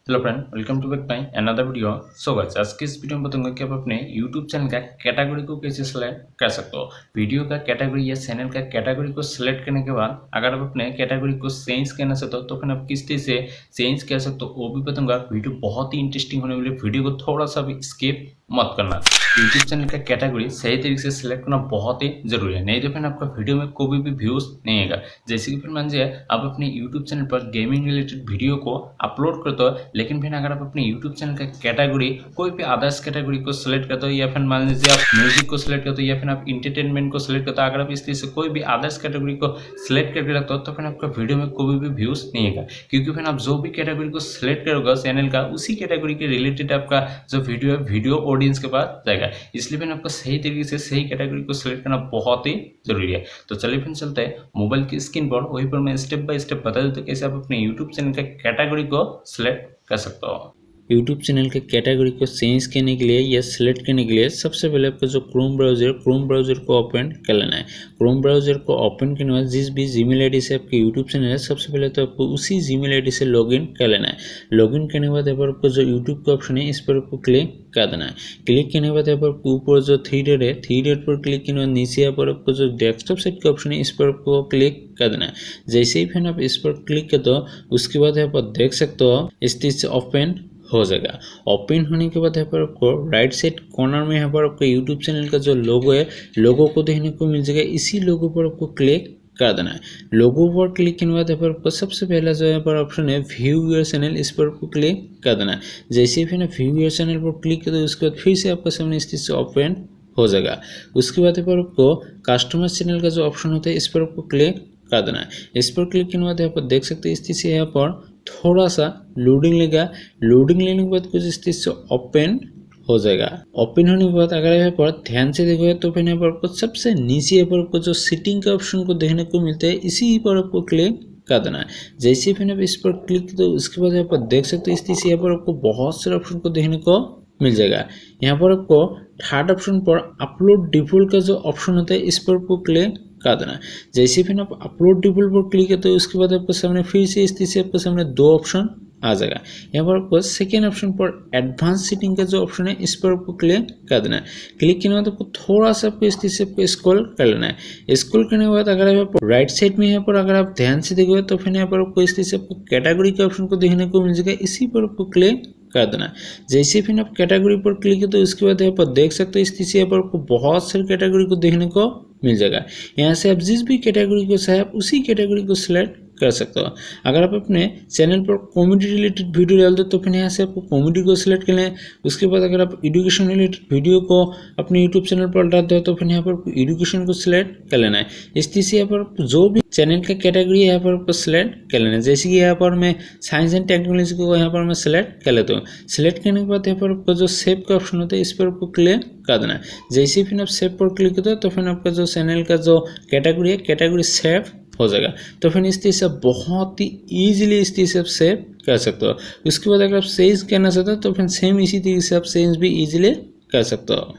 Hello friend, welcome to back my another video. So guys, आज के इस video में बताऊंगा कि आप अपने यूट्यूब चैनल का कैटेगरी को कैसे सेलेक्ट कर सकते हो। वीडियो का कैटेगरी या चैनल का कैटेगरी को सिलेक्ट करने के बाद अगर आप अपने कैटेगरी को चेंज करना चाहते हो तो फिर आप किस तरह से चेंज कर सकते हो वो भी बताऊंगा। वीडियो बहुत ही इंटरेस्टिंग होने वाली, वीडियो को थोड़ा सा भी स्किप मत करना। यूट्यूब चैनल का कैटेगरी सही तरीके से सिलेक्ट करना बहुत ही जरूरी है, नहीं तो फिर आपका वीडियो में कोई भी व्यूज नहीं आएगा। जैसे कि फिर मान लीजिए आप अपने यूट्यूब चैनल पर गेमिंग रिलेटेड वीडियो को अपलोड करते हो, लेकिन फिर अगर आप अपने यूट्यूब चैनल का कैटेगरी कोई भी अदर्स कैटेगरी को सिलेक्ट करते हो, या फिर मान लीजिए आप म्यूजिक को सिलेक्ट करते हो, या फिर आप इंटरटेनमेंट को सिलेक्ट करते हो, अगर आप इस तरह से कोई भी अदर्स कैटेगरी को सिलेक्ट करके रखते हो तो फिर आपका वीडियो में कोई भी व्यूज नहीं आएगा। क्योंकि फिर आप जो भी कैटेगरी को सिलेक्ट करोगे चैनल का, उसी कैटेगरी के रिलेटेड आपका जो वीडियो है वीडियो ऑडियंस के पास जाएगा। इसलिए फिर आपको सही तरीके से सही कैटेगरी को सिलेक्ट करना बहुत ही जरूरी है। तो चलिए फिर चलते हैं मोबाइल की स्क्रीन पर, वहीं पर मैं स्टेप बाय स्टेप बता देता हूँ कैसे आप अपने यूट्यूब चैनल का कैटेगरी को सिलेक्ट कर सकते हो। यूट्यूब चैनल के कैटेगरी को चेंज करने के लिए या सिलेक्ट करने के लिए सबसे पहले आपको जो क्रोम ब्राउजर को ओपन कर लेना है। क्रोम ब्राउजर को ओपन करने के बाद जिस भी जीमेल आईडी से आपके यूट्यूब चैनल है, सबसे पहले तो आपको उसी जीमेल आईडी से लॉगिन कर लेना है। लॉगिन करने के बाद यहाँ पर आपको जो यूट्यूब का ऑप्शन है इस पर आपको क्लिक कर देना है। क्लिक करने के बाद यहाँ पर ऊपर जो थ्री डॉट है, थ्री डॉट पर क्लिक करने के बाद नीचे यहाँ पर आपको जो डेस्कटॉप साइट का ऑप्शन है इस पर आपको क्लिक कर देना है। जैसे ही फिर आप इस पर क्लिक करते हो उसके बाद यहाँ पर देख सकते हो इस चीज से ओपन हो जाएगा। ओपन होने के बाद यहाँ पर आपको राइट साइड कॉर्नर में यहाँ पर आपको यूट्यूब चैनल का जो लोगो है, लोगो को देखने को मिल जाएगा। इसी लोगो पर आपको क्लिक कर देना है। लोगो पर क्लिक करने के बाद यहाँ पर आपको सबसे पहला जो यहाँ पर ऑप्शन है व्यू योर चैनल, इस पर आपको क्लिक कर देना है। जैसे ही फिर व्यू योर चैनल पर क्लिक कर दो उसके बाद फिर से आपका सामने इस चीज से ओपन हो जाएगा। उसके बाद यहाँ पर आपको कस्टमर चैनल का जो ऑप्शन होता है इस पर आपको क्लिक कर देना है। इस पर क्लिक करने के बाद यहाँ पर देख सकते हैं इस चीज से यहाँ पर थोड़ा सा लोडिंग लेगा। लोडिंग लेने के बाद कुछ इस चीज से ओपन हो जाएगा। ओपन होने के बाद अगर यहाँ पर ध्यान से देखोगे तो फिर यहाँ पर आपको सबसे नीचे यहाँ पर आपको जो सेटिंग का ऑप्शन को देखने को मिलता है, इसी पर आपको क्लिक कर देना है। जैसे फिर आप इस पर क्लिक तो उसके बाद यहाँ पर देख सकते हो इस चीज से यहाँ पर आपको बहुत सारे ऑप्शन को देखने को मिल जाएगा। यहाँ पर आपको थर्ड ऑप्शन पर अपलोड डिफॉल्ट का जो ऑप्शन होता है इस पर आपको क्लिक कर देना। जैसे फिर आप अपलोड डिफॉल्ट पर क्लिक करते हो उसके बाद आपको सामने फिर से इस चीज से आपको सामने दो ऑप्शन आ जाएगा। यहाँ पर आपको सेकेंड ऑप्शन पर एडवांस सेटिंग का जो ऑप्शन है इस पर आपको क्लिक कर देना है। क्लिक करने के बाद आपको थोड़ा सा आपको इस चीज से आपको स्क्रॉल कर लेना है। स्क्रॉल करने के बाद अगर आप राइट साइड में यहाँ पर अगर आप ध्यान से देखोगे तो फिर यहाँ पर आपको इस चीज से आपको कैटेगरी के ऑप्शन को देखने को मिल जाएगा। इसी पर आपको क्लिक कर देना। जैसे फिर आप कैटेगरी पर क्लिक करते हो उसके बाद यहाँ पर देख सकते हो इस चीज से यहाँ पर आपको बहुत सारी कैटेगरी को देखने को मिल जाएगा। यहाँ से आप जिस भी कैटेगरी को चाहे आप उसी कैटेगरी को सिलेक्ट कर सकते हो। अगर आप अपने चैनल पर कॉमेडी रिलेटेड वीडियो डालते हो तो फिर यहाँ से आपको कॉमेडी को सिलेक्ट कर लें। उसके बाद अगर आप एजुकेशन रिलेटेड वीडियो को अपने यूट्यूब चैनल पर डालते हो तो फिर यहाँ पर एजुकेशन को सिलेक्ट कर लेना है। इस चीज से यहाँ पर जो भी चैनल का कैटेगरी है यहाँ पर आपको सिलेक्ट कर लेना है। जैसे कि यहाँ पर मैं साइंस एंड टेक्नोलॉजी को यहाँ पर मैं सिलेक्ट कर लेता हूँ। सिलेक्ट करने के बाद यहाँ पर आपको जो सेव का ऑप्शन होता है इस पर आपको क्लिक कर देना है। जैसे फिर आप सेव पर क्लिक करते हो तो फिर आपका जो चैनल का जो कैटेगरी है कैटेगरी सेव हो जाएगा। तो फिर इस चीज से बहुत ही ईजिली इस चीज से आप सेव कर सकते हो। उसके बाद अगर आप चेंज करना चाहते हो तो फिर सेम इसी तरीके से आप चेंज भी ईजिली कर सकते हो।